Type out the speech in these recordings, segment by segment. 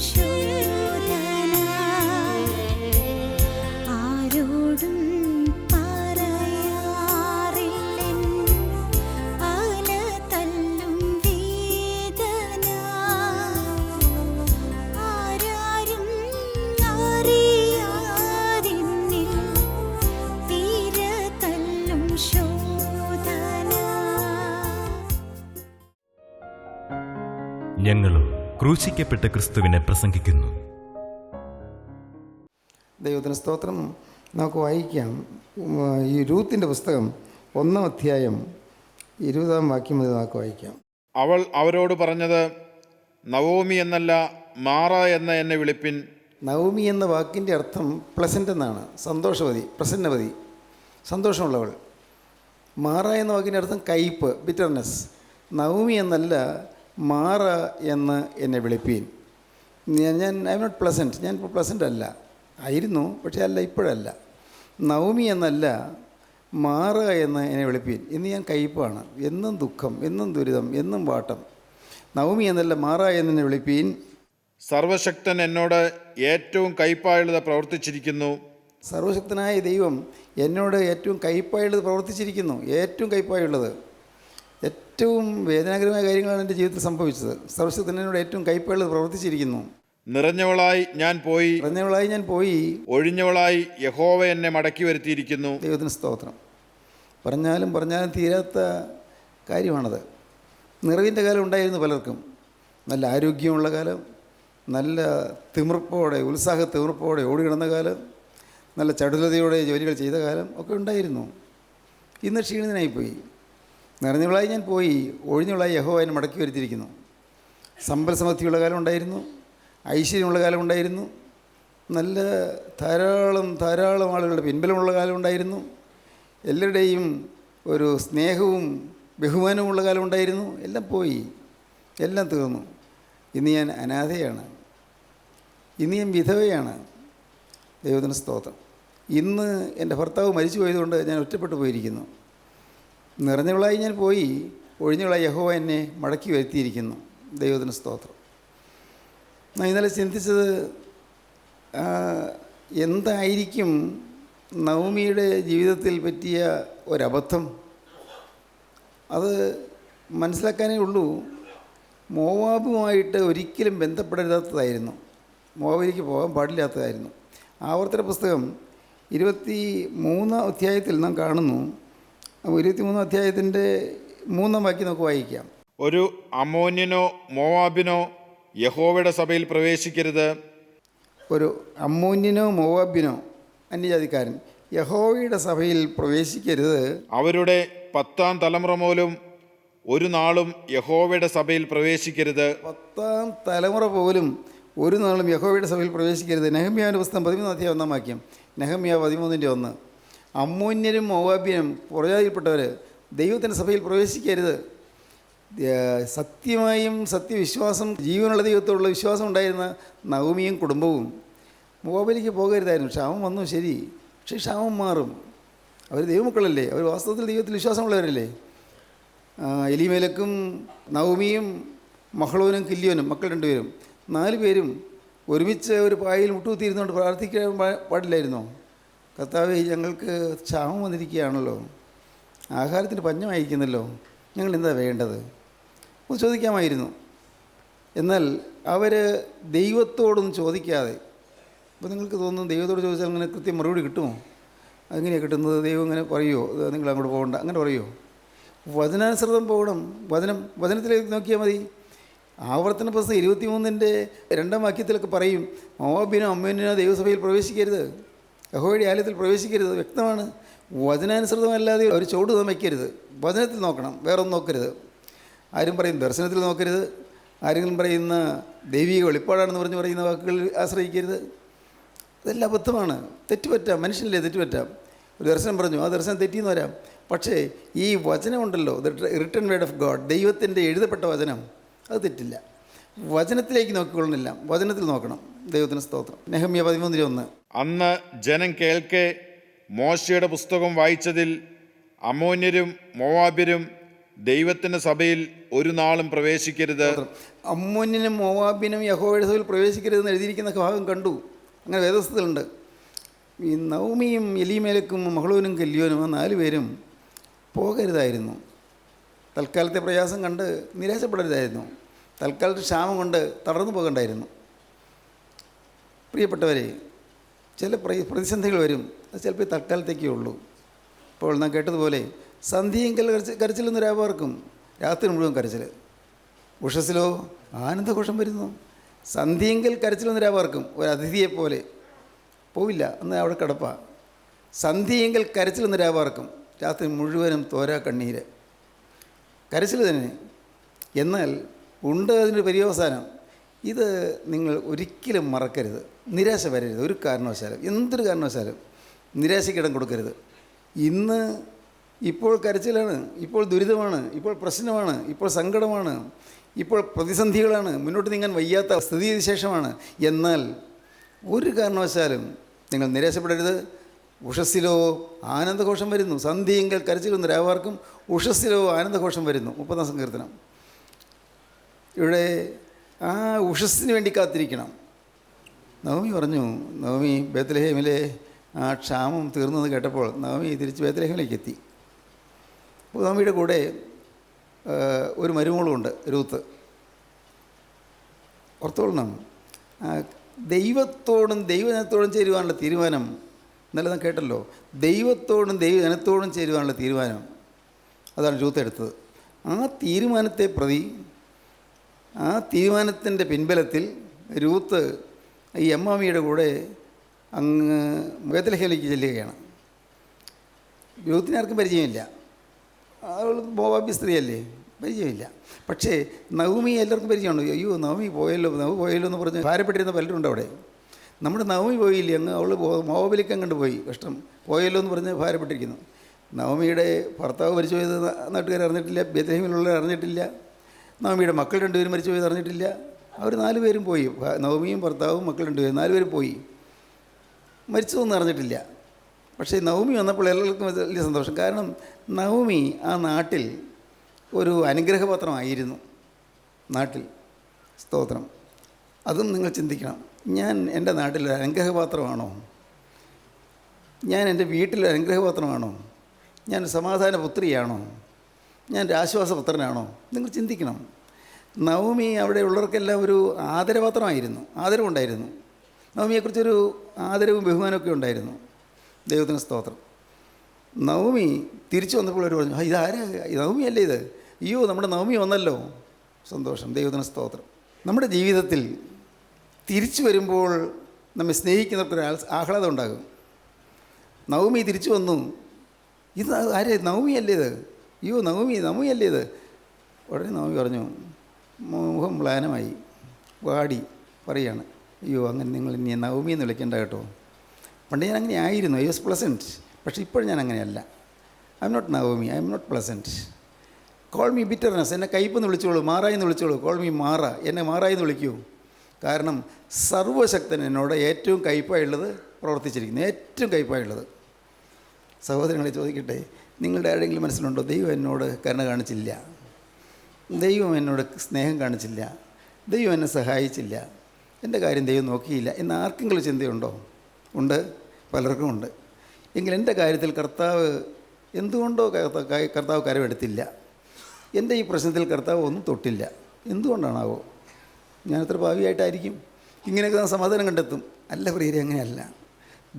ശോധന ആരോടും പറയാറില്ലെൻ അലതല്ലും വേദന ആരാരും അറിയാതിന്നിൽ തീരതല്ലും ശോധന. ഞങ്ങളും ക്രൂശിക്കപ്പെട്ട ക്രിസ്തുവിനെ പ്രസംഗിക്കുന്നു. ദൈവത്തിന് സ്തോത്രം. നമുക്ക് വായിക്കാം ഈ രൂത്തിൻ്റെ പുസ്തകം 1-ാം അധ്യായം 20-ാം വാക്യം മുതൽ നമുക്ക് വായിക്കാം. അവൾ അവരോട് പറഞ്ഞത്, നവോമി എന്നല്ല മാറ എന്ന എന്നെ വിളിപ്പിൻ. നവോമി എന്ന വാക്കിൻ്റെ അർത്ഥം പ്ലസൻ്റ് എന്നാണ്, സന്തോഷവതി, പ്രസന്നവതി, സന്തോഷമുള്ളവൾ. മാറ എന്ന വാക്കിൻ്റെ അർത്ഥം കയ്പ്, ബിറ്റർനെസ്. നവോമി എന്നല്ല മാറ എന്ന് എന്നെ വിളിപ്പീൻ. ഞാൻ ഐ എം നോട്ട് പ്ലസൻറ്റ്, ഞാനിപ്പോൾ പ്ലസൻ്റ് അല്ല, ആയിരുന്നു പക്ഷേ അല്ല, ഇപ്പോഴല്ല. നവോമി എന്നല്ല മാറ എന്ന് എന്നെ വിളിപ്പീൻ. ഇന്ന് ഞാൻ കയ്പാണ്, എന്നും ദുഃഖം, എന്നും ദുരിതം, എന്നും വാട്ടം. നവോമി എന്നല്ല മാറ എന്നെ വിളിപ്പീൻ. സർവശക്തൻ എന്നോട് ഏറ്റവും കയ്പായുള്ളത് പ്രവർത്തിച്ചിരിക്കുന്നു. സർവശക്തനായ ദൈവം എന്നോട് ഏറ്റവും കയ്പായുള്ളത് പ്രവർത്തിച്ചിരിക്കുന്നു. ഏറ്റവും കയ്പായുള്ളത്, ഏറ്റവും വേദനാകരമായ കാര്യങ്ങളാണ് എൻ്റെ ജീവിതത്തിൽ സംഭവിച്ചത്. സർവശക്തൻ എന്നോട് ഏറ്റവും കയ്പായുള്ളത് പ്രവർത്തിച്ചിരിക്കുന്നു. നിറഞ്ഞവളായി ഞാൻ പോയി, ഒഴിഞ്ഞവളായി യഹോവ എന്നെ മടക്കി വരുത്തിയിരിക്കുന്നു. ദൈവത്തിന് സ്തോത്രം. പറഞ്ഞാലും തീരാത്ത കാര്യമാണത്. നിറവിൻ്റെ കാലം ഉണ്ടായിരുന്നു പലർക്കും. നല്ല ആരോഗ്യമുള്ള കാലം, നല്ല തിമിർപ്പോടെ, തിമിർപ്പോടെ ഓടി കിടന്ന കാലം, നല്ല ചടുലതയോടെ ജോലികൾ ചെയ്ത കാലം ഒക്കെ ഉണ്ടായിരുന്നു. ഇന്ന് ക്ഷീണിതനായിപ്പോയി. നിറഞ്ഞവളായി ഞാൻ പോയി, ഒഴിഞ്ഞവളായി യഹോവ എന്നെ മടക്കി വരുത്തിയിരിക്കുന്നു. സമ്പൽ സമൃദ്ധിയുള്ള കാലം ഉണ്ടായിരുന്നു, ഐശ്വര്യമുള്ള കാലം ഉണ്ടായിരുന്നു, നല്ല ധാരാളം ആളുകളുടെ പിൻബലമുള്ള കാലം ഉണ്ടായിരുന്നു, എല്ലാവരുടെയും ഒരു സ്നേഹവും ബഹുമാനവുമുള്ള കാലം ഉണ്ടായിരുന്നു. എല്ലാം പോയി, എല്ലാം തീർന്നു. ഇന്ന് ഞാൻ അനാഥയാണ്, ഇന്ന് ഞാൻ വിധവയാണ്. ദൈവത്തിന് സ്തോത്രം. ഇന്ന് എൻ്റെ ഭർത്താവ് മരിച്ചു പോയതുകൊണ്ട് ഞാൻ ഒറ്റപ്പെട്ടു പോയിരിക്കുന്നു. നിറഞ്ഞവളായി ഞാൻ പോയി, ഒഴിഞ്ഞവളായി യഹോവ എന്നെ മടക്കി വരുത്തിയിരിക്കുന്നു. ദൈവത്തിന് സ്തോത്രം. ഞാൻ ഇന്നലെ ചിന്തിച്ചത്, എന്തായിരിക്കും നവോമിയുടെ ജീവിതത്തിൽ പറ്റിയ ഒരബദ്ധം? അത് മനസ്സിലാക്കാനേ ഉള്ളൂ. മോവാബുമായിട്ട് ഒരിക്കലും ബന്ധപ്പെടരുതാത്തതായിരുന്നു, മോവാബിലേക്ക് പോകാൻ പാടില്ലാത്തതായിരുന്നു. ആവർത്തന പുസ്തകം 23-ാം അധ്യായത്തിൽ നാം കാണുന്നു. 23-ാം അധ്യായത്തിൻ്റെ 3-ാം വാക്യം നമുക്ക് വായിക്കാം. ഒരു അമ്മോന്യനോ മോവാബിനോ യഹോവയുടെ സഭയിൽ പ്രവേശിക്കരുത്. ഒരു അമ്മോന്യനോ മോവാബിനോ, അന്യജാതിക്കാരൻ, യഹോവയുടെ സഭയിൽ പ്രവേശിക്കരുത്. അവരുടെ 10-ാം തലമുറ പോലും ഒരു നാളും യഹോവയുടെ സഭയിൽ പ്രവേശിക്കരുത്. 10-ാം തലമുറ പോലും ഒരു നാളും യഹോവയുടെ സഭയിൽ പ്രവേശിക്കരുത്. നെഹമ്യാവിൻ്റെ പുസ്തകം 13-ാം അധ്യായം 1-ാം വാക്യം. നെഹമ്യ 13-1. അമ്മോന്യരും മോവാബ്യനും പുറജാതിയിൽപ്പെട്ടവർ ദൈവത്തിൻ്റെ സഭയിൽ പ്രവേശിക്കരുത്. സത്യമായും സത്യവിശ്വാസം, ജീവനുള്ള ദൈവത്തോടുള്ള വിശ്വാസം ഉണ്ടായിരുന്ന നവോമിയും കുടുംബവും മോവാബിലേക്ക് പോകരുതായിരുന്നു. ക്ഷാമം വന്നു, ശരി, പക്ഷേ ക്ഷാമം മാറും. അവർ ദൈവമക്കളല്ലേ, അവർ വാസ്തവത്തിൽ ദൈവത്തിൽ വിശ്വാസമുള്ളവരല്ലേ. എലീമേലക്കും നവോമിയും മഹ്ളോനും കില്യോനും, മക്കൾ 2 പേരും, 4 പേരും ഒരുമിച്ച് ഒരു പായയിൽ മുട്ടുകുത്തിയിരുന്നുകൊണ്ട് പ്രാർത്ഥിക്കാൻ പാടില്ലായിരുന്നോ? കർത്താവേ, ഞങ്ങൾക്ക് ക്ഷാമം വന്നിരിക്കുകയാണല്ലോ, ആഹാരത്തിന് പഞ്ഞമായിരിക്കുന്നല്ലോ, ഞങ്ങൾ എന്താ വേണ്ടത് ഒന്ന് ചോദിക്കാമായിരുന്നു. എന്നാൽ അവർ ദൈവത്തോടൊന്നും ചോദിക്കാതെ, അപ്പോൾ നിങ്ങൾക്ക് തോന്നുന്നു ദൈവത്തോട് ചോദിച്ചാൽ അങ്ങനെ കൃത്യം മറുപടി കിട്ടുമോ? അങ്ങനെയാണ് കിട്ടുന്നത്. ദൈവം ഇങ്ങനെ പറയുമോ, നിങ്ങൾ അങ്ങോട്ട് പോകണ്ട, അങ്ങനെ പറയുമോ? വചനാനുസൃതം പോകണം. വചനത്തിലേക്ക് നോക്കിയാൽ മതി. ആവർത്തന പുസ്തകം 23-ന്റെ 2-ാം വാക്യത്തിലൊക്കെ പറയും, മോവാബിനോ അമ്മോന്യനോ ദൈവസഭയിൽ പ്രവേശിക്കരുത്, യഹോവയുടെ ആലയത്തിൽ പ്രവേശിക്കരുത്. വ്യക്തമാണ്. വചനാനുസൃതമല്ലാതെ ഒരു ചുവട് വയ്ക്കരുത്. വചനത്തിൽ നോക്കണം, വേറൊന്നും നോക്കരുത്. ആരും പറയും ദർശനത്തിൽ നോക്കരുത്, ആരെങ്കിലും പറയുന്ന ദൈവിക വെളിപ്പാടാണെന്ന് പറയുന്ന വാക്കുകളിൽ ആശ്രയിക്കരുത്. അതെല്ലാം അബദ്ധമാണ്. തെറ്റുപറ്റാം, മനുഷ്യനല്ലേ തെറ്റുപറ്റാം. ഒരു ദർശനം പറഞ്ഞു, ആ ദർശനം തെറ്റിയെന്ന് വരാം. പക്ഷേ ഈ വചനമുണ്ടല്ലോ, the written word of God, ദൈവത്തിൻ്റെ എഴുതപ്പെട്ട വചനം, അത് തെറ്റില്ല. വചനത്തിലേക്ക് നോക്കിക്കൊള്ളുന്നില്ല, വചനത്തിൽ നോക്കണം. ദൈവത്തിന് സ്തോത്രം. നെഹമ്യ 13:1. അന്ന് ജനം കേൾക്കെ മോശയുടെ പുസ്തകം വായിച്ചതിൽ അമ്മോന്യരും മോവാബ്യരും ദൈവത്തിൻ്റെ സഭയിൽ ഒരു നാളും പ്രവേശിക്കരുത്. അമ്മോന്യനും മോവാബിനും യഹോവയുടെ സഭയിൽ പ്രവേശിക്കരുതെന്ന് എഴുതിയിരിക്കുന്ന ഭാഗം കണ്ടു. അങ്ങനെ വേദപുസ്തകത്തിലുണ്ട്. ഈ നവമിയും എലീമേലക്കും മഹ്ളോനും കല്യോനും ആ 4 പേരും പോകരുതായിരുന്നു. തൽക്കാലത്തെ പ്രയാസം കണ്ട് നിരാശപ്പെടരുതായിരുന്നു. തൽക്കാലത്തെ ക്ഷാമം കൊണ്ട് തളർന്നു പോകണ്ടായിരുന്നു. പ്രിയപ്പെട്ടവരെ, ചില പ്രതിസന്ധികൾ വരും. അത് ചിലപ്പോൾ തൽക്കാലത്തേക്കേ ഉള്ളൂ. ഇപ്പോൾ നാം കേട്ടതുപോലെ സന്ധ്യയെങ്കിൽ കരച്ചിലൊന്നും രാപാർക്കും, രാത്രി മുഴുവൻ കരച്ചിൽ. ഉഷസ്സിലോ ആനന്ദഘോഷം വരുന്നു. സന്ധ്യയെങ്കിൽ കരച്ചിലൊന്നും രാപാർക്കും, ഒരു അതിഥിയെപ്പോലെ പോവില്ല, അന്ന് അവിടെ കിടപ്പ. സന്ധ്യയെങ്കിൽ കരച്ചിലൊന്നും രാപാർക്കും, രാത്രി മുഴുവനും തോരാ കണ്ണീര്, കരച്ചിൽ തന്നെ. എന്നാൽ ഉണ്ട് അതിൻ്റെ പര്യവസാനം. ഇത് നിങ്ങൾ ഒരിക്കലും മറക്കരുത്. നിരാശ വരരുത് ഒരു കാരണവശാലും. എന്തൊരു കാരണവശാലും നിരാശയ്ക്കിടം കൊടുക്കരുത്. ഇപ്പോൾ കരച്ചിലാണ്, ഇപ്പോൾ ദുരിതമാണ്, ഇപ്പോൾ പ്രശ്നമാണ്, ഇപ്പോൾ സങ്കടമാണ്, ഇപ്പോൾ പ്രതിസന്ധികളാണ്, മുന്നോട്ട് നീങ്ങാൻ വയ്യാത്ത സ്ഥിതിവിശേഷമാണ്. എന്നാൽ ഒരു കാരണവശാലും നിങ്ങൾ നിരാശപ്പെടരുത്. ഉഷസ്സിലോ ആനന്ദഘോഷം വരുന്നു. സന്ധ്യയെങ്കിൽ കരച്ചിലൊന്നും രാവാർക്കും, ഉഷസ്സിലോ ആനന്ദഘോഷം വരുന്നു. 30-ാം സങ്കീർത്തനം. ഇവിടെ ആ ഉഷസ്സിന് വേണ്ടി കാത്തിരിക്കണം. നവമി പറഞ്ഞു, നവമി ബേത്ലഹേമിലെ ആ ക്ഷാമം തീർന്നെന്ന് കേട്ടപ്പോൾ നവമി തിരിച്ച് ബേത്ലഹേമിലേക്ക് എത്തി. അപ്പോൾ നവമിയുടെ കൂടെ ഒരു മരുമോളുമുണ്ട്, രൂത്ത്. ഓർത്തോളണം, ദൈവത്തോടും ദൈവജനത്തോടും ചേരുവാനുള്ള തീരുമാനം ഇന്നലെ നാം കേട്ടല്ലോ. ദൈവത്തോടും ദൈവജനത്തോടും ചേരുവാനുള്ള തീരുമാനം, അതാണ് രൂത്ത് എടുത്തത്. ആ തീരുമാനത്തെ പ്രതി, ആ തീരുമാനത്തിൻ്റെ പിൻബലത്തിൽ രൂത്ത് ഈ അമ്മാമിയുടെ കൂടെ അങ്ങ് ബേത്ലഹേമിലേക്ക് ചെല്ലുകയാണ്. രൂത്തിനെ ആർക്കും പരിചയമില്ല. അവൾ മോവാബി സ്ത്രീയല്ലേ, പരിചയമില്ല. പക്ഷേ നവമി എല്ലാവർക്കും പരിചയമുണ്ട്. അയ്യോ നവമി പോയല്ലോ എന്ന് പറഞ്ഞ് ഭാരപ്പെട്ടിരുന്ന പലരുണ്ട് അവിടെ. നമ്മുടെ നവമി പോയില്ലേ, അങ്ങ് അവൾ മോവാബിലേക്ക് അങ്ങോട്ട് പോയി, കഷ്ടം, പോയല്ലോ എന്ന് പറഞ്ഞ് ഭാരപ്പെട്ടിരിക്കുന്നു. നവമിയുടെ ഭർത്താവ് മരിച്ചു പോയത് നാട്ടുകാർ അറിഞ്ഞിട്ടില്ല, ബേത്ലഹേമിലുള്ളവർ അറിഞ്ഞിട്ടില്ല. നവമിയുടെ മക്കൾ 2 പേരും മരിച്ചു പോയത് അറിഞ്ഞിട്ടില്ല. അവർ 4 പേരും പോയി. നവമിയും ഭർത്താവും മക്കൾ 2 പേരും, 4 പേരും പോയി. മരിച്ചതൊന്നും അറിഞ്ഞിട്ടില്ല. പക്ഷേ നവമി വന്നപ്പോൾ എല്ലാവർക്കും വലിയ സന്തോഷം. കാരണം നവമി ആ നാട്ടിൽ ഒരു അനുഗ്രഹപാത്രമായിരുന്നു. നാട്ടിൽ സ്തോത്രം. അതും നിങ്ങൾ ചിന്തിക്കണം. ഞാൻ എൻ്റെ നാട്ടിലൊരു അനുഗ്രഹപാത്രമാണോ? ഞാൻ എൻ്റെ വീട്ടിലൊരു അനുഗ്രഹപാത്രമാണോ? ഞാൻ സമാധാന പുത്രിയാണോ? ഞാൻ ഒരു ആശ്വാസപുത്രനാണോ? നിങ്ങൾ ചിന്തിക്കണം. നവമി അവിടെ ഉള്ളവർക്കെല്ലാം ഒരു ആദരപാത്രമായിരുന്നു, ആദരവുണ്ടായിരുന്നു. നവമിയെക്കുറിച്ചൊരു ആദരവും ബഹുമാനമൊക്കെ ഉണ്ടായിരുന്നു. ദൈവത്തിന് സ്തോത്രം. നവമി തിരിച്ചു വന്നപ്പോൾ അവർ പറഞ്ഞു, ഇതാരാ, നവമിയല്ലേ ഇത്? അയ്യോ നമ്മുടെ നവമി വന്നല്ലോ, സന്തോഷം, ദൈവത്തിന് സ്തോത്രം. നമ്മുടെ ജീവിതത്തിൽ തിരിച്ചു വരുമ്പോൾ നമ്മെ സ്നേഹിക്കുന്നവർക്കൊരു ആഹ്ലാദം ഉണ്ടാകും. നവമി തിരിച്ചു വന്നു, ഇത് ആരെ, നവമിയല്ലേ ഇത്? അയ്യോ നവമിയല്ലേ ഇത്? ഉടനെ നവമി പറഞ്ഞു, മുഖം മ്ലാനമായി വാടി പറയുകയാണ്, അയ്യോ അങ്ങനെ നിങ്ങൾ ഇനി നവമി എന്ന് വിളിക്കേണ്ട കേട്ടോ. പണ്ട് ഞാൻ അങ്ങനെ ആയിരുന്നു, ഐ വാസ് പ്ലസൻറ്റ്. പക്ഷേ ഇപ്പോൾ ഞാൻ അങ്ങനെയല്ല. I'm not Navami, I'm not pleasant. Call me bitterness, എന്നെ കയ്പെന്ന് വിളിച്ചോളൂ, മാറായെന്ന് വിളിച്ചോളൂ. കോൾ മീ മാറ, എന്നെ മാറായെന്ന് വിളിക്കൂ. കാരണം സർവശക്തൻ എന്നോട് ഏറ്റവും കയ്പായുള്ളത് പ്രവർത്തിച്ചിരിക്കുന്നു, ഏറ്റവും കയ്പായുള്ളത്. സഹോദരങ്ങളെ ചോദിക്കട്ടെ, നിങ്ങളുടെ ആരുടെയെങ്കിലും മനസ്സിലുണ്ടോ, ദൈവം എന്നോട് കരുണ കാണിച്ചില്ല, ദൈവം എന്നോട് സ്നേഹം കാണിച്ചില്ല, ദൈവം എന്നെ സഹായിച്ചില്ല, എൻ്റെ കാര്യം ദൈവം നോക്കിയില്ല എന്ന് ആർക്കെങ്കിലും ചിന്തയുണ്ടോ? ഉണ്ട്, പലർക്കും ഉണ്ട്. എങ്കിൽ എൻ്റെ കാര്യത്തിൽ കർത്താവ് എന്തുകൊണ്ടോ കർത്താവ് കരമെടുത്തില്ല, എൻ്റെ ഈ പ്രശ്നത്തിൽ കർത്താവ് ഒന്നും തൊട്ടില്ല. എന്തുകൊണ്ടാണാവോ? ഞാനത്ര ഭാവിയായിട്ടായിരിക്കും ഇങ്ങനെയൊക്കെ സമാധാനം കണ്ടെത്തും. അല്ല പ്രിയരെ, അങ്ങനെയല്ല.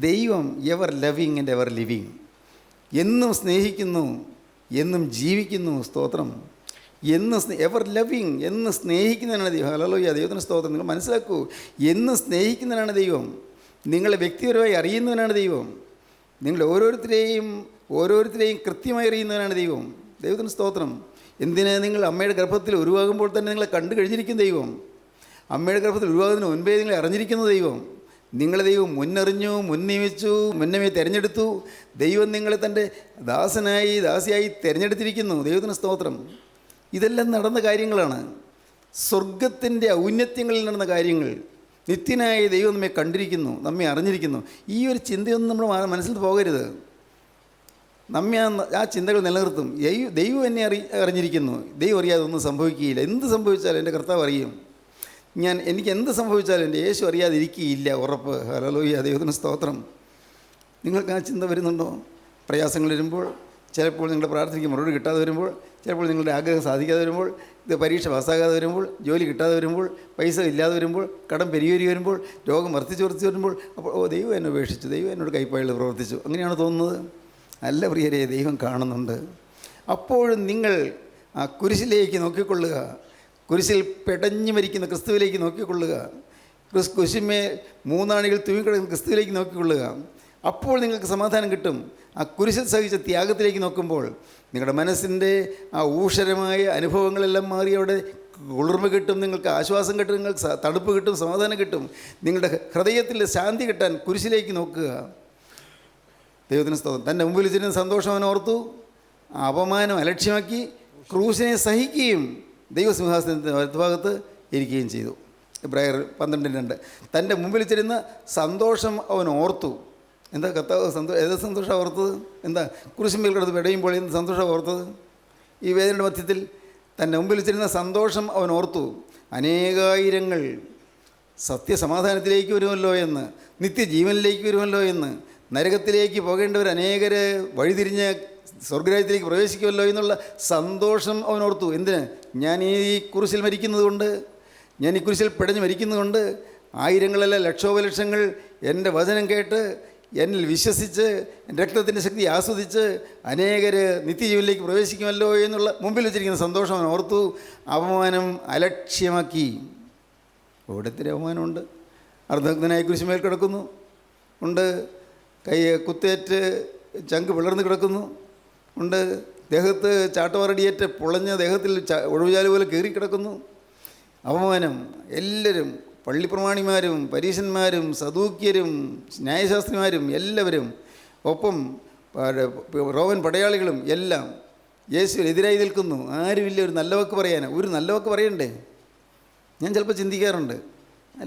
ദൈവം ever loving and ever living, എന്നും സ്നേഹിക്കുന്നു, എന്നും ജീവിക്കുന്നു. സ്തോത്രം. എന്നും എവർ ലവിങ്, എന്ന് സ്നേഹിക്കുന്നതിനാണ് ദൈവം. ഹല്ലേലൂയ, ദൈവത്തിന് സ്തോത്രം. നിങ്ങൾ മനസ്സിലാക്കൂ, എന്നും സ്നേഹിക്കുന്നതിനാണ് ദൈവം. നിങ്ങളെ വ്യക്തിപരമായി അറിയുന്നതിനാണ് ദൈവം. നിങ്ങൾ ഓരോരുത്തരെയും കൃത്യമായി അറിയുന്നതിനാണ് ദൈവം. ദൈവത്തിന് സ്തോത്രം. എന്തിന്? നിങ്ങൾ അമ്മയുടെ ഗർഭത്തിൽ ഉരുവാകുമ്പോൾ തന്നെ നിങ്ങളെ കണ്ടു കഴിഞ്ഞിരിക്കും ദൈവം. അമ്മയുടെ ഗർഭത്തിൽ ഉരുവാകുന്നതിന് മുൻപേ നിങ്ങളെ അറിഞ്ഞിരിക്കുന്ന ദൈവം. നിങ്ങളെ ദൈവം മുന്നറിഞ്ഞു, മുൻനിയമിച്ചു, മുന്നമേ തിരഞ്ഞെടുത്തു. ദൈവം നിങ്ങളെ തൻ്റെ ദാസിയായി തിരഞ്ഞെടുത്തിരിക്കുന്നു. ദൈവത്തിന് സ്തോത്രം. ഇതെല്ലാം നടന്ന കാര്യങ്ങളാണ്. സ്വർഗത്തിൻ്റെ ഔന്നത്യങ്ങളിൽ നടന്ന കാര്യങ്ങൾ. നിത്യനായ ദൈവം നമ്മെ കണ്ടിരിക്കുന്നു, നമ്മെ അറിഞ്ഞിരിക്കുന്നു. ഈ ഒരു ചിന്തയൊന്നും നമ്മൾ മനസ്സിൽ പോകരുത്. നമ്മെ ആ ചിന്തകൾ നിലനിർത്തും. ദൈവം എന്നെ അറിഞ്ഞിരിക്കുന്നു, ദൈവം അറിയാതെ ഒന്നും സംഭവിക്കുകയില്ല. എന്ത് സംഭവിച്ചാലും എൻ്റെ കർത്താവ് അറിയും. എനിക്ക് എന്ത് സംഭവിച്ചാലും എൻ്റെ യേശു അറിയാതിരിക്കുകയില്ല, ഉറപ്പ്. ഹല്ലേലൂയ, ദൈവത്തിന് സ്തോത്രം. നിങ്ങൾക്ക് ആ ചിന്ത വരുന്നുണ്ടോ? പ്രയാസങ്ങൾ വരുമ്പോൾ, ചിലപ്പോൾ നിങ്ങളുടെ പ്രാർത്ഥനയ്ക്ക് മറുപടി കിട്ടാതെ വരുമ്പോൾ, ചിലപ്പോൾ നിങ്ങളുടെ ആഗ്രഹം സാധിക്കാതെ വരുമ്പോൾ, ഇത് പരീക്ഷ പാസ്സാകാതെ വരുമ്പോൾ, ജോലി കിട്ടാതെ വരുമ്പോൾ, പൈസ ഇല്ലാതെ വരുമ്പോൾ, കടം പെരുകി വരുമ്പോൾ, രോഗം വർദ്ധിച്ച് വരുമ്പോൾ, അപ്പോൾ ദൈവം എന്നെ ഉപേക്ഷിച്ചു, ദൈവം എന്നോട് കൈപ്പായിൽ പ്രവർത്തിച്ചു, അങ്ങനെയാണ് തോന്നുന്നത്? അല്ല പ്രിയരെ, ദൈവം കാണുന്നുണ്ട്. അപ്പോഴും നിങ്ങൾ ആ കുരിശിലേക്ക് നോക്കിക്കൊള്ളുക, കുരിശിൽ പെടഞ്ഞു മരിക്കുന്ന ക്രിസ്തുവിലേക്ക് നോക്കിക്കൊള്ളുക, കുരിശിന്മേൽ മൂന്നാണികൾ തൂങ്ങിക്കിടക്കുന്ന ക്രിസ്തുവിലേക്ക് നോക്കിക്കൊള്ളുക. അപ്പോൾ നിങ്ങൾക്ക് സമാധാനം കിട്ടും. ആ കുരിശിൽ സഹിച്ച ത്യാഗത്തിലേക്ക് നോക്കുമ്പോൾ നിങ്ങളുടെ മനസ്സിൻ്റെ ആ ഊഷരമായ അനുഭവങ്ങളെല്ലാം മാറി അവിടെ കുളിർമ കിട്ടും, നിങ്ങൾക്ക് ആശ്വാസം കിട്ടും, നിങ്ങൾക്ക് തണുപ്പ് കിട്ടും, സമാധാനം കിട്ടും. നിങ്ങളുടെ ഹൃദയത്തിൽ ശാന്തി കിട്ടാൻ കുരിശിലേക്ക് നോക്കുക. ദൈവത്തിന് സ്തോത്രം. തൻ്റെ മുമ്പിൽ വെച്ചിരുന്ന സന്തോഷം അവൻ ഓർത്തു, അപമാനം അലക്ഷ്യമാക്കി ക്രൂശിനെ സഹിക്കുകയും ദൈവസിംഹാസനത്തിൻ്റെ വലത്തുഭാഗത്ത് ഇരിക്കുകയും ചെയ്തു. എബ്രായർ 12:2. തൻ്റെ മുമ്പിൽ വെച്ചിരുന്ന സന്തോഷം അവൻ ഓർത്തു. എന്താ കർത്താവ് ഏത് സന്തോഷമാണ് ഓർത്തത്? എന്താ കുരിശിന്മേൽ കിടന്ന് പെടയുമ്പോൾ എന്ത് സന്തോഷമാണ് ഓർത്തത്? ഈ വേദനയുടെ മധ്യത്തിൽ തൻ്റെ മുമ്പിൽ വെച്ചിരുന്ന സന്തോഷം അവൻ ഓർത്തു. അനേകായിരങ്ങൾ സത്യസമാധാനത്തിലേക്ക് വരുമല്ലോ എന്ന്, നിത്യജീവനിലേക്ക് വരുമല്ലോ എന്ന്, നരകത്തിലേക്ക് പോകേണ്ടവർ അനേകർ വഴിതിരിഞ്ഞ് സ്വർഗരാജ്യത്തിലേക്ക് പ്രവേശിക്കുമല്ലോ എന്നുള്ള സന്തോഷം അവൻ ഓർത്തു. എന്തിന്? ഞാൻ ഈ കുരിശിൽ മരിക്കുന്നത് കൊണ്ട്, ഞാൻ ഈ കുരിശിൽ പിടഞ്ഞ് മരിക്കുന്നത് കൊണ്ട് ആയിരങ്ങളല്ല ലക്ഷോപലക്ഷങ്ങൾ എൻ്റെ വചനം കേട്ട് എന്നിൽ വിശ്വസിച്ച് എൻ്റെ രക്തത്തിൻ്റെ ശക്തി ആസ്വദിച്ച് അനേകർ നിത്യജീവനിലേക്ക് പ്രവേശിക്കുമല്ലോ എന്നുള്ള മുമ്പിൽ വെച്ചിരിക്കുന്ന സന്തോഷം അവൻ ഓർത്തു. അപമാനം അലക്ഷ്യമാക്കി. ഓടത്തിരി അപമാനമുണ്ട്. അർദ്ധനഗ്നനായി കുരിശുമേൽ കിടക്കുന്നു ഉണ്ട്, കൈ കുത്തേറ്റ് ചങ്ക് പിളർന്ന് കിടക്കുന്നു ഉണ്ട്, ദേഹത്ത് ചാട്ടവാറടിയേറ്റ് പൊളഞ്ഞ ദേഹത്തിൽ ഒഴിവുചാല് പോലെ കയറിക്കിടക്കുന്നു. അപമാനം. എല്ലാവരും, പള്ളിപ്രമാണിമാരും പരീശന്മാരും സദൂക്യരും ന്യായശാസ്ത്രിമാരും എല്ലാവരും, ഒപ്പം റോമൻ പടയാളികളും എല്ലാം യേശുവിനെതിരായി നിൽക്കുന്നു. ആരുമില്ല ഒരു നല്ല വാക്ക് പറയാൻ. ഒരു നല്ല വാക്ക് പറയണ്ടേ? ഞാൻ ചിലപ്പോൾ ചിന്തിക്കാറുണ്ട്,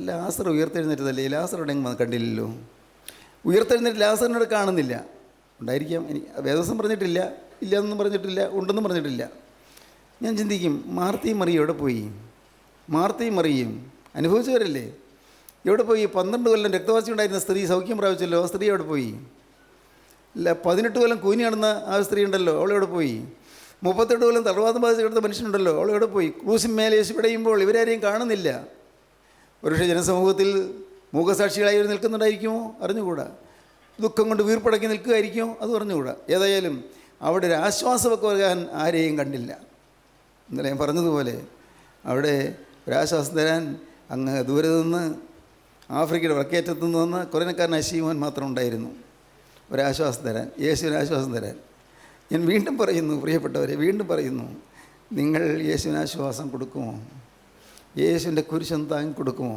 ലാസർ ഉയർത്തെഴുന്നേറ്റതല്ലേ, ലാസർ എവിടെയെങ്കിലും കണ്ടില്ലല്ലോ, ഉയർത്തെഴുന്നേറ്റ് ലാസറിനോട് കാണുന്നില്ല. ഉണ്ടായിരിക്കാം, എനിക്ക് വേദവസം പറഞ്ഞിട്ടില്ല, ഇല്ലയെന്നും പറഞ്ഞിട്ടില്ല, ഉണ്ടെന്നും പറഞ്ഞിട്ടില്ല. ഞാൻ ചിന്തിക്കും, മാർത്തയും മറിയും എവിടെ പോയി? മാർത്തയും മറിയും അനുഭവിച്ചവരല്ലേ, എവിടെ പോയി? 12 കൊല്ലം രക്തവാസി ഉണ്ടായിരുന്ന സ്ത്രീ സൗഖ്യം പ്രാപിച്ചല്ലോ, ആ സ്ത്രീ എവിടെ പോയി? ഇല്ല, 18 കൊല്ലം കൂനി നടന്ന ആ സ്ത്രീ ഉണ്ടല്ലോ, അവളെവിടെ പോയി? 38 കൊല്ലം തളർവാദം ബാധിച്ച് കിടന്ന മനുഷ്യനുണ്ടല്ലോ, അവളെവിടെ പോയി? ക്രൂസിന്മേൽ യേശു പിടയുമ്പോൾ ഇവരാരെയും കാണുന്നില്ല. ഒരുപക്ഷെ ജനസമൂഹത്തിൽ മൂകസാക്ഷികളായി നിൽക്കുന്നുണ്ടായിരിക്കുമോ? അറിഞ്ഞുകൂടാ. ദുഃഖം കൊണ്ട് വീർപ്പടക്കി നിൽക്കുകയായിരിക്കുമോ? അത് പറഞ്ഞുകൂടാ. ഏതായാലും അവിടെ ഒരു ആശ്വാസമൊക്കെ വരാൻ ആരെയും കണ്ടില്ല. ഇന്നലെ ഞാൻ പറഞ്ഞതുപോലെ അവിടെ ഒരാശ്വാസം തരാൻ അങ്ങ് ദൂരെ നിന്ന് ആഫ്രിക്കയുടെ വടക്കേറ്റത്തു നിന്ന് കൊറോനക്കാരനായ ശീമോൻ മാത്രം ഉണ്ടായിരുന്നു. ഒരാശ്വാസം തരാൻ, യേശുവിന് ആശ്വാസം തരാൻ. ഞാൻ വീണ്ടും പറയുന്നു, പ്രിയപ്പെട്ടവരെ, വീണ്ടും പറയുന്നു, നിങ്ങൾ യേശുവിന് ആശ്വാസം കൊടുക്കുമോ? യേശുവിൻ്റെ കുരിശൊന്ന് താങ്ങി കൊടുക്കുമോ?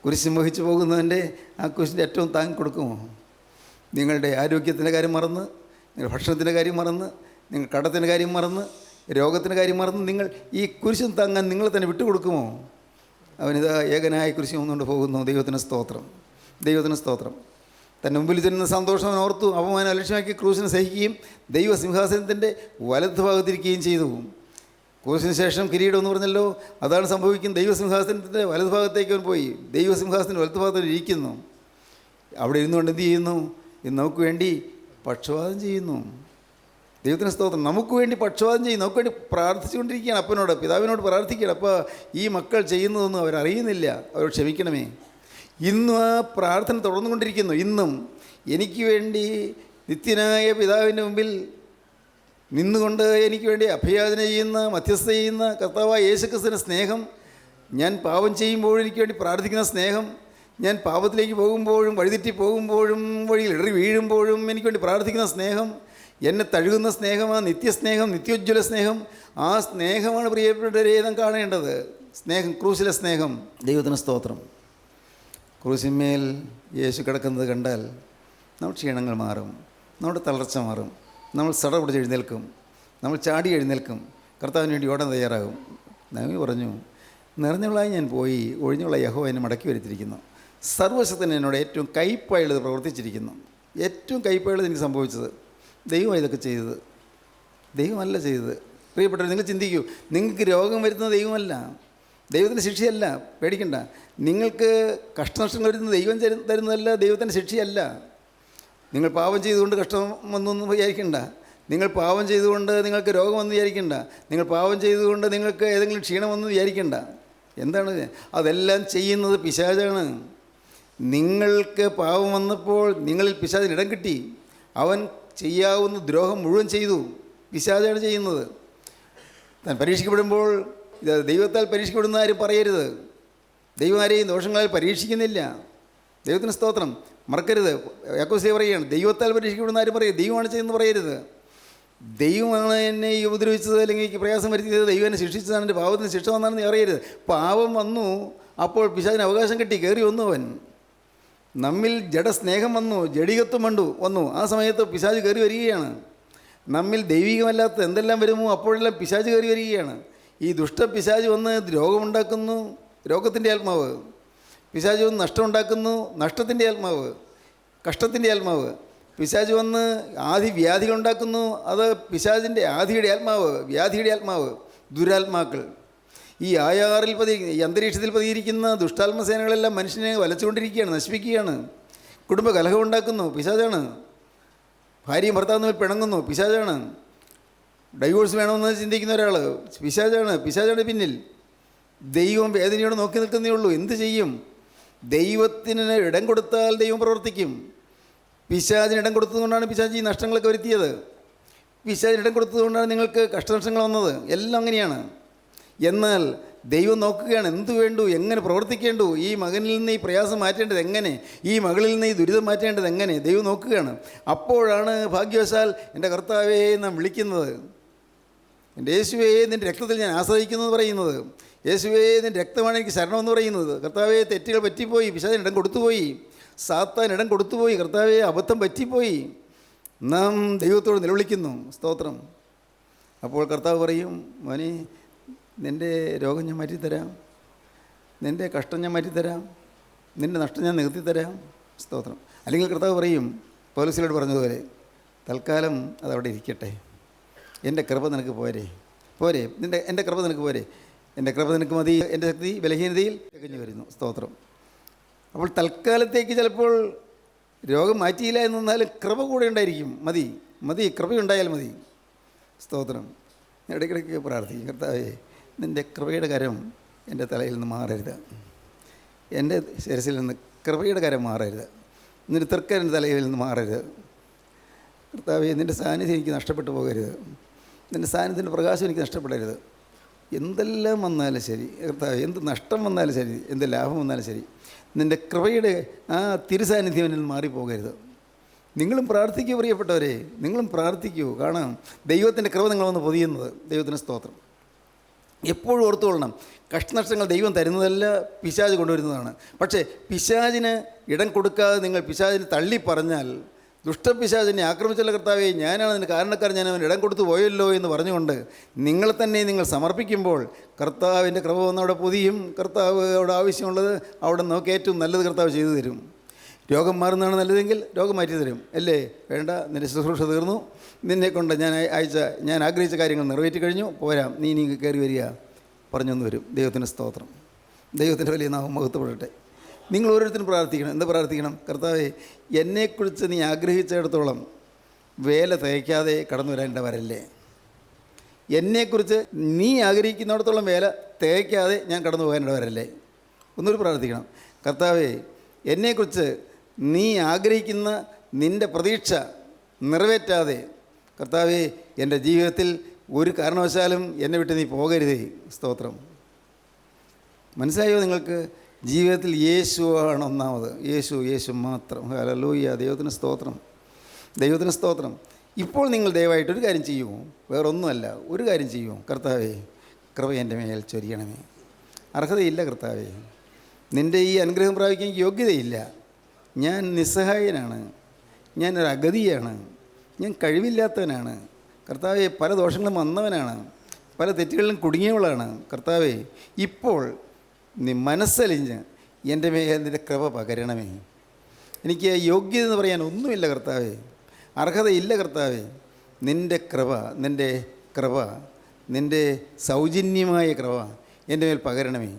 കുരിശ് മോഹിച്ചു പോകുന്നതിൻ്റെ ആ കുരിശിൻ്റെ ഏറ്റവും താങ്ങി കൊടുക്കുമോ? നിങ്ങളുടെ ആരോഗ്യത്തിൻ്റെ കാര്യം മറന്ന്, നിങ്ങളുടെ ഭക്ഷണത്തിൻ്റെ കാര്യം മറന്ന്, നിങ്ങൾ കടത്തിൻ്റെ കാര്യം മറന്ന്, രോഗത്തിൻ്റെ കാര്യം മറന്ന് നിങ്ങൾ ഈ കുരിശും താങ്ങാൻ നിങ്ങൾ തന്നെ വിട്ടുകൊടുക്കുമോ? അവനിതാ ഏകനായ കുരിശ് ഒന്നുകൊണ്ട് പോകുന്നു. ദൈവത്തിന് സ്തോത്രം, ദൈവത്തിന് സ്തോത്രം. തൻ്റെ മുമ്പിൽ ചെല്ലുന്ന സന്തോഷം അവൻ ഓർത്തു. അപമാനം അലക്ഷ്യമാക്കി ക്രൂശിനെ സഹിക്കുകയും ദൈവസിംഹാസനത്തിൻ്റെ വലതുഭാഗത്തിരിക്കുകയും ചെയ്തു. ക്രൂശിന് ശേഷം കിരീടം എന്ന് പറഞ്ഞല്ലോ, അതാണ് സംഭവിക്കുന്നത്. ദൈവസിംഹാസനത്തിൻ്റെ വലതുഭാഗത്തേക്ക് അവൻ പോയി. ദൈവസിംഹാസനത്തിൻ്റെ വലതുഭാഗത്തിൽ ഇരിക്കുന്നു. അവിടെ ഇരുന്നുകൊണ്ട് എന്ത് ചെയ്യുന്നു? നമുക്ക് വേണ്ടി പക്ഷപാതം ചെയ്യുന്നു. ദൈവത്തിന് സ്തോത്രം. നമുക്ക് വേണ്ടി പക്ഷപാതം ചെയ്യും, നമുക്ക് വേണ്ടി പ്രാർത്ഥിച്ചുകൊണ്ടിരിക്കുകയാണ്. അപ്പനോട്, പിതാവിനോട് പ്രാർത്ഥിക്കുകയാണ്. അപ്പോൾ ഈ മക്കൾ ചെയ്യുന്നതൊന്നും അവരറിയുന്നില്ല, അവരോട് ക്ഷമിക്കണമേ. ഇന്നും ആ പ്രാർത്ഥന തുടർന്നുകൊണ്ടിരിക്കുന്നു. ഇന്നും എനിക്ക് വേണ്ടി നിത്യനായ പിതാവിൻ്റെ മുമ്പിൽ നിന്നുകൊണ്ട് എനിക്ക് വേണ്ടി അഭയാചന ചെയ്യുന്ന, മധ്യസ്ഥ ചെയ്യുന്ന കർത്താവായ യേശുക്രിസ്തുവിൻ്റെ സ്നേഹം, ഞാൻ പാപം ചെയ്യുമ്പോഴും എനിക്ക് വേണ്ടി പ്രാർത്ഥിക്കുന്ന സ്നേഹം, ഞാൻ പാപത്തിലേക്ക് പോകുമ്പോഴും വഴിതെറ്റി പോകുമ്പോഴും വഴിയിൽ ഇടറി വീഴുമ്പോഴും എനിക്ക് വേണ്ടി പ്രാർത്ഥിക്കുന്ന സ്നേഹം, എന്നെ തഴുകുന്ന സ്നേഹം, ആ നിത്യസ്നേഹം, നിത്യോജ്വല സ്നേഹം, ആ സ്നേഹമാണ് പ്രിയപ്പെട്ടവരെ നാം കാണേണ്ടത്. സ്നേഹം, ക്രൂശിലെ സ്നേഹം. ദൈവത്തിന് സ്തോത്രം. ക്രൂശിന്മേൽ യേശു കിടക്കുന്നത് കണ്ടാൽ നമ്മൾ ക്ഷീണങ്ങൾ മാറും, നമ്മുടെ തളർച്ച മാറും, നമ്മൾ സട പിടിച്ച് എഴുന്നേൽക്കും, നമ്മൾ ചാടി എഴുന്നേൽക്കും, കർത്താവിന് വേണ്ടി ഓടാൻ തയ്യാറാകും. നവി പറഞ്ഞു, നിറഞ്ഞവളായി ഞാൻ പോയി, ഒഴിഞ്ഞുള്ള യഹോവ എന്നെ മടക്കി വരുത്തിയിരിക്കുന്നു. സർവശക്തൻ എന്നോട് ഏറ്റവും കയ്പായുള്ളത് പ്രവർത്തിച്ചിരിക്കുന്നു. ഏറ്റവും കയ്പായുള്ളത് എനിക്ക് സംഭവിച്ചത്. ദൈവമാണ് ഇതൊക്കെ ചെയ്തത്, ദൈവമല്ല ചെയ്തത്. പ്രിയപ്പെട്ടവർ, നിങ്ങൾ ചിന്തിക്കൂ, നിങ്ങൾക്ക് രോഗം വരുന്നത് ദൈവമല്ല, ദൈവത്തിൻ്റെ ശിക്ഷയല്ല, പേടിക്കണ്ട. നിങ്ങൾക്ക് കഷ്ടനഷ്ടങ്ങൾ വരുന്നത് ദൈവം തരുന്നതല്ല, ദൈവത്തിൻ്റെ ശിക്ഷയല്ല. നിങ്ങൾ പാപം ചെയ്തുകൊണ്ട് കഷ്ടം വന്നൊന്നും വിചാരിക്കണ്ട, നിങ്ങൾ പാപം ചെയ്തുകൊണ്ട് നിങ്ങൾക്ക് രോഗമെന്ന് വിചാരിക്കണ്ട, നിങ്ങൾ പാപം ചെയ്തുകൊണ്ട് നിങ്ങൾക്ക് ഏതെങ്കിലും ക്ഷീണമെന്ന് വിചാരിക്കണ്ട. എന്താണ് അതെല്ലാം ചെയ്യുന്നത് പിശാചാണ്. നിങ്ങൾക്ക് പാപം വന്നപ്പോൾ നിങ്ങളിൽ പിശാചിന് ഇടം കിട്ടി, അവൻ ചെയ്യാവുന്ന ദ്രോഹം മുഴുവൻ ചെയ്തു. പിശാചാണ് ചെയ്യുന്നത്. താൻ പരീക്ഷിക്കപ്പെടുമ്പോൾ ഇത് ദൈവത്താൽ പരീക്ഷിക്കപ്പെടുന്ന ആരും പറയരുത്. ദൈവം ആരെയും ദോഷങ്ങളാൽ പരീക്ഷിക്കുന്നില്ല. ദൈവത്തിന് സ്തോത്രം. മറക്കരുത്, യാക്കോബ് പറയുകയാണ്, ദൈവത്താൽ പരീക്ഷിക്കപ്പെടുന്ന ആരും പറയരുത്, ദൈവമാണ് ചെയ്യുന്നത് പറയരുത്. ദൈവമാണ് എന്നെ ഈ ഉപദ്രവിച്ചത്, അല്ലെങ്കിൽ എനിക്ക് പ്രയാസം വരുത്തിയത്, ദൈവം എന്നെ ശിക്ഷിച്ചതാണ്, എൻ്റെ പാപത്തിന് ശിക്ഷ വന്നാണെന്ന് അറിയരുത്. പാപം വന്നു, അപ്പോൾ പിശാചിന് അവകാശം കിട്ടി, കയറി വന്നു അവൻ. നമ്മിൽ ജഡസ്നേഹം വന്നു, ജഡികത്വം വന്നു. ആ സമയത്ത് പിശാച് കയറി വരികയാണ്. നമ്മിൽ ദൈവികമല്ലാത്ത എന്തെല്ലാം വരുമോ അപ്പോഴെല്ലാം പിശാച് കയറി വരികയാണ്. ഈ ദുഷ്ട പിശാച് വന്ന് രോഗമുണ്ടാക്കുന്നു, രോഗത്തിൻ്റെ ആത്മാവ്. പിശാച് വന്ന് നഷ്ടമുണ്ടാക്കുന്നു, നഷ്ടത്തിൻ്റെ ആത്മാവ്, കഷ്ടത്തിൻ്റെ ആത്മാവ്. പിശാച് വന്ന് വ്യാധികളുണ്ടാക്കുന്നു, അത് പിശാചിൻ്റെ ആധിയുടെ ആത്മാവ്, വ്യാധിയുടെ ആത്മാവ്, ദുരാത്മാക്കൾ. ഈ ആയാറിൽ ഈ അന്തരീക്ഷത്തിൽ പതിയിരിക്കുന്ന ദുഷ്ടാത്മസേനകളെല്ലാം മനുഷ്യനെ വലച്ചുകൊണ്ടിരിക്കുകയാണ്, നശിപ്പിക്കുകയാണ്. കുടുംബ കലഹമുണ്ടാക്കുന്നു, പിശാചാണ്. ഭാര്യയും ഭർത്താവും തമ്മിൽ പിണങ്ങുന്നു, പിശാചാണ്. ഡൈവോഴ്സ് വേണമെന്ന് ചിന്തിക്കുന്ന ഒരാൾ, പിശാചാണ് പിന്നിൽ. ദൈവം വേദനയോട് നോക്കി നിൽക്കുന്നേ ഉള്ളൂ. എന്ത് ചെയ്യും? ദൈവത്തിന് ഇടം കൊടുത്താൽ ദൈവം പ്രവർത്തിക്കും. പിശാചിന് ഇടം കൊടുത്തതുകൊണ്ടാണ് പിശാച് ഈ നഷ്ടങ്ങളൊക്കെ വരുത്തിയത്. പിശാചിന് ഇടം കൊടുത്തതുകൊണ്ടാണ് നിങ്ങൾക്ക് കഷ്ടനഷ്ടങ്ങൾ വന്നത്. എല്ലാം അങ്ങനെയാണ്. എന്നാൽ ദൈവം നോക്കുകയാണ് എന്ത് വേണ്ടു, എങ്ങനെ പ്രവർത്തിക്കേണ്ടു, ഈ മകനിൽ നിന്ന് ഈ പ്രയാസം മാറ്റേണ്ടത് എങ്ങനെ, ഈ മകളിൽ നിന്ന് ഈ ദുരിതം മാറ്റേണ്ടത് എങ്ങനെ, ദൈവം നോക്കുകയാണ്. അപ്പോഴാണ് ഭാഗ്യവശാൽ എൻ്റെ കർത്താവേ നാം വിളിക്കുന്നത്. എൻ്റെ യേശുവേ നിൻ്റെ രക്തത്തിൽ ഞാൻ ആശ്രയിക്കുന്നു എന്ന് പറയുന്നത്. യേശുവേ നിൻ്റെ രക്തമാണ് എനിക്ക് ശരണമെന്ന് പറയുന്നത്. കർത്താവേ തെറ്റുകൾ പറ്റിപ്പോയി, പിശാചിന് ഇടം കൊടുത്തുപോയി, സാത്താൻ ഇടം കൊടുത്തുപോയി, കർത്താവേ അബദ്ധം പറ്റിപ്പോയി. നാം ദൈവത്തോട് നിലവിളിക്കുന്നു. സ്തോത്രം. അപ്പോൾ കർത്താവ് പറയും, മോനെ നിൻ്റെ രോഗം ഞാൻ മാറ്റിത്തരാം, നിൻ്റെ കഷ്ടം ഞാൻ മാറ്റിത്തരാം, നിൻ്റെ നഷ്ടം ഞാൻ നികത്തിത്തരാം. സ്തോത്രം. അല്ലെങ്കിൽ കർത്താവ് പറയും പൗലോസിനോട് പറഞ്ഞതുപോലെ, തൽക്കാലം അതവിടെ ഇരിക്കട്ടെ, എൻ്റെ കൃപ നിനക്ക് പോരെ, എൻ്റെ കൃപ നിനക്ക് പോരെ, എൻ്റെ കൃപ നിനക്ക് മതി, എൻ്റെ ശക്തി ബലഹീനതയിൽ തികഞ്ഞു വരുന്നു. സ്തോത്രം. അപ്പോൾ തൽക്കാലത്തേക്ക് ചിലപ്പോൾ രോഗം മാറ്റിയില്ല എന്നാലും കൃപ കൂടെ ഉണ്ടായിരിക്കും. മതി കൃപയുണ്ടായാൽ മതി. സ്തോത്രം. ഇടയ്ക്കിടയ്ക്ക് പ്രാർത്ഥിക്കും, കർത്താവേ നിൻ്റെ കൃപയുടെ കരം എൻ്റെ തലയിൽ നിന്ന് മാറരുത്, എൻ്റെ ശിരസിൽ നിന്ന് കൃപയുടെ കരം മാറരുത്, നിൻ്റെ തൃക്ക എൻ്റെ തലയിൽ നിന്ന് മാറരുത്. കർത്താവേ നിൻ്റെ സാന്നിധ്യം എനിക്ക് നഷ്ടപ്പെട്ടു പോകരുത്, നിൻ്റെ സാന്നിധ്യത്തിൻ്റെ പ്രകാശം എനിക്ക് നഷ്ടപ്പെടരുത്. എന്തെല്ലാം വന്നാലും ശരി കർത്താവേ, എന്ത് നഷ്ടം വന്നാലും ശരി, എന്ത് ലാഭം വന്നാലും ശരി, നിൻ്റെ കൃപയുടെ ആ തിരുസാന്നിധ്യം എന്നിൽ മാറിപ്പോകരുത്. നിങ്ങളും പ്രാർത്ഥിക്കൂ പ്രിയപ്പെട്ടവരെ, നിങ്ങളും പ്രാർത്ഥിക്കൂ. കാണാം ദൈവത്തിൻ്റെ കൃപ നിങ്ങൾ വന്ന് പൊതിയുന്നത്. ദൈവത്തിന് സ്തോത്രം. എപ്പോഴും ഓർത്തുകൊള്ളണം, കഷ്ടനഷ്ടങ്ങൾ ദൈവം തരുന്നതല്ല, പിശാച് കൊണ്ടുവരുന്നതാണ്. പക്ഷേ പിശാചിന് ഇടം കൊടുക്കാതെ നിങ്ങൾ പിശാചിന് തള്ളി പറഞ്ഞാൽ, ദുഷ്ടപിശാചിനെ ആക്രമിച്ചുള്ള കർത്താവേ ഞാനാണ് അതിന് കാരണക്കാരൻ, ഞാൻ അവന് ഇടം കൊടുത്തു പോയല്ലോ എന്ന് പറഞ്ഞുകൊണ്ട് നിങ്ങളെ തന്നെ നിങ്ങൾ സമർപ്പിക്കുമ്പോൾ കർത്താവിൻ്റെ കൃപ വന്ന് അവിടെ പൊതിയും. കർത്താവ് അവിടെ ആവശ്യമുള്ളത് അവിടെ നോക്കി ഏറ്റവും നല്ലത് കർത്താവ് ചെയ്തു തരും. രോഗം മാറുന്നതാണ് നല്ലതെങ്കിൽ രോഗം മാറ്റി തരും. അല്ലേ? വേണ്ട, നിൻ്റെ ശുശ്രൂഷ തീർന്നു, നിന്നെക്കൊണ്ട് ഞാൻ ആഗ്രഹിച്ച കാര്യങ്ങൾ നിറവേറ്റി കഴിഞ്ഞു, പോരാ, നീ കയറി വരിക പറഞ്ഞൊന്ന് വരും. ദൈവത്തിന് സ്തോത്രം. ദൈവത്തിൻ്റെ വലിയ നാമം മഹത്വപ്പെടട്ടെ. നിങ്ങൾ ഓരോരുത്തരും പ്രാർത്ഥിക്കണം. എന്താ പ്രാർത്ഥിക്കണം? കർത്താവേ എന്നെക്കുറിച്ച് നീ ആഗ്രഹിച്ചിടത്തോളം വേല തയ്ക്കാതെ കടന്നു വരാൻ വരല്ലേ. എന്നെക്കുറിച്ച് നീ ആഗ്രഹിക്കുന്നിടത്തോളം വേല തയ്ക്കാതെ ഞാൻ കടന്നു പോകാനിട വരല്ലേ. ഒന്നുകൂടി പ്രാർത്ഥിക്കണം. കർത്താവേ എന്നെക്കുറിച്ച് നീ ആഗ്രഹിക്കുന്ന നിൻ്റെ പ്രതീക്ഷ നിറവേറ്റാതെ കർത്താവേ എൻ്റെ ജീവിതത്തിൽ ഒരു കാരണവശാലും എന്നെ വിട്ട് നീ പോകരുതേ. സ്തോത്രം. മനസ്സിലായോ നിങ്ങൾക്ക്? ജീവിതത്തിൽ യേശുവാണ് ഒന്നാമത്. യേശു മാത്രം. ഹല്ലേലൂയ. ദൈവത്തിന് സ്തോത്രം, ദൈവത്തിന് സ്തോത്രം. ഇപ്പോൾ നിങ്ങൾ ദയവായിട്ടൊരു കാര്യം ചെയ്യുമോ? വേറൊന്നുമല്ല, ഒരു കാര്യം ചെയ്യുമോ? കർത്താവേ കൃപ എൻ്റെ മേൽ ചൊരിയണമേ. അർഹതയില്ല കർത്താവേ, നിൻ്റെ ഈ അനുഗ്രഹം പ്രാപിക്കാൻ എനിക്ക് യോഗ്യതയില്ല. ഞാൻ നിസ്സഹായനാണ്, ഞാനൊരു അഗതിയാണ്, ഞാൻ കഴിവില്ലാത്തവനാണ്. കർത്താവേ പല ദോഷങ്ങളും വന്നവനാണ്, പല തെറ്റുകളിലും കുടുങ്ങിയവളാണ്. കർത്താവേ ഇപ്പോൾ നീ മനസ്സലിഞ്ഞ് എൻ്റെ മേൽ നിൻ്റെ കൃപ പകരണമേ. എനിക്ക് യോഗ്യത എന്ന് പറയാൻ ഒന്നുമില്ല കർത്താവേ. അർഹതയില്ല കർത്താവേ. നിൻ്റെ കൃപ നിൻ്റെ സൗജന്യമായ കൃപ എൻ്റെ മേൽ പകരണമേ.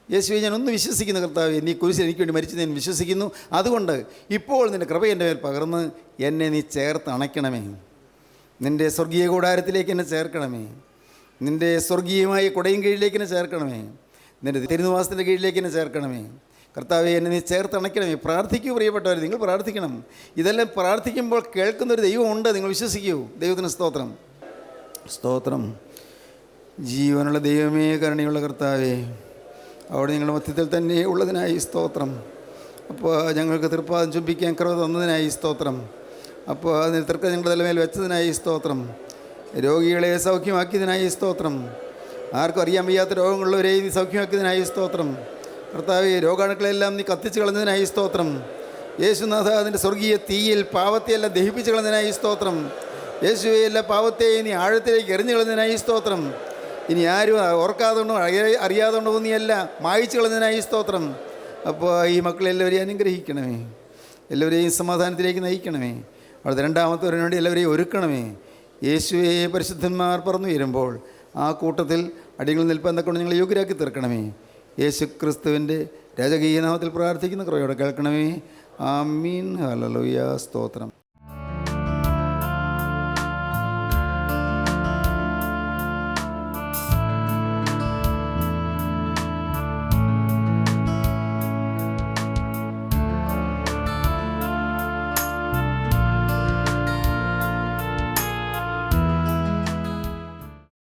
യേശുവെ, ഞാൻ ഒന്ന് വിശ്വസിക്കുന്നു കർത്താവേ, നീ കുരിശിൽ എനിക്ക് വേണ്ടി മരിച്ചത് ഞാൻ വിശ്വസിക്കുന്നു. അതുകൊണ്ട് ഇപ്പോൾ നിൻ്റെ കൃപ എൻ്റെ മേൽ പകർന്ന് എന്നെ നീ ചേർത്ത് അണയ്ക്കണമേ. നിൻ്റെ സ്വർഗീയ കൂടാരത്തിലേക്ക് എന്നെ ചേർക്കണമേ. നിൻ്റെ സ്വർഗീയമായ കുടയും കീഴിലേക്ക് എന്നെ ചേർക്കണമേ. നിൻ്റെ തിരുനിവാസത്തിൻ്റെ കീഴിലേക്ക് എന്നെ ചേർക്കണമേ. കർത്താവെ, എന്നെ നീ ചേർത്ത് അണയ്ക്കണമേ. പ്രാർത്ഥിക്കൂ പ്രിയപ്പെട്ടവർ, നിങ്ങൾ പ്രാർത്ഥിക്കണം. ഇതെല്ലാം പ്രാർത്ഥിക്കുമ്പോൾ കേൾക്കുന്നൊരു ദൈവമുണ്ട്, നിങ്ങൾ വിശ്വസിക്കൂ. ദൈവത്തിന് സ്തോത്രം, സ്തോത്രം. ജീവനുള്ള ദൈവമേ, കരുണയുള്ള കർത്താവേ, അവിടെ നിങ്ങളുടെ മധ്യത്തിൽ തന്നെ ഉള്ളതിനായി സ്തോത്രം. അപ്പോൾ ഞങ്ങൾക്ക് തൃപ്പാദം ചുംബിക്കാൻ കൃപ തന്നതിനായി സ്തോത്രം. അപ്പോൾ അതിന് തൃക്ക ഞങ്ങളുടെ തലമേൽ വെച്ചതിനായി സ്തോത്രം. രോഗികളെ സൗഖ്യമാക്കിയതിനായി സ്തോത്രം. ആർക്കും അറിയാൻ വയ്യാത്ത രോഗങ്ങളുള്ളവരെ നീ സൗഖ്യമാക്കിയതിനായി സ്തോത്രം. കർത്താവേ, രോഗാണുക്കളെല്ലാം നീ കത്തിച്ച് കളഞ്ഞതിനായി സ്തോത്രം. യേശുനാഥ, അതിൻ്റെ സ്വർഗീയ തീയിൽ പാവത്തെയെല്ലാം ദഹിപ്പിച്ച് കളഞ്ഞതിനായി സ്തോത്രം. യേശുവെ, എല്ലാ പാവത്തെയും നീ ആഴത്തിലേക്ക് എറിഞ്ഞു കളഞ്ഞതിനായി സ്തോത്രം. ഇനി ആരും ഓർക്കാതുകൊണ്ടോ അറിയാതുകൊണ്ടോ നീയല്ല മായിച്ചു കളഞ്ഞതിനായി സ്തോത്രം. അപ്പോൾ ഈ മക്കളെല്ലാവരെയും അനുഗ്രഹിക്കണമേ, എല്ലാവരെയും സമാധാനത്തിലേക്ക് നയിക്കണമേ. അവിടുത്തെ രണ്ടാമത്തവരിന് വേണ്ടി എല്ലാവരെയും ഒരുക്കണമേ. യേശുവെ, പരിശുദ്ധന്മാർ പറന്നു വരുമ്പോൾ ആ കൂട്ടത്തിൽ അടികളിൽ നിൽപ്പാൻ കൊണ്ട് ഞങ്ങൾ യോഗ്യരാക്കി തീർക്കണമേ. യേശു ക്രിസ്തുവിൻ്റെ രാജകീയ നാമത്തിൽ പ്രാർത്ഥിക്കുന്ന കൃപയോടെ കേൾക്കണമേ. ആമീൻ. ഹല്ലേലൂയ. സ്തോത്രം.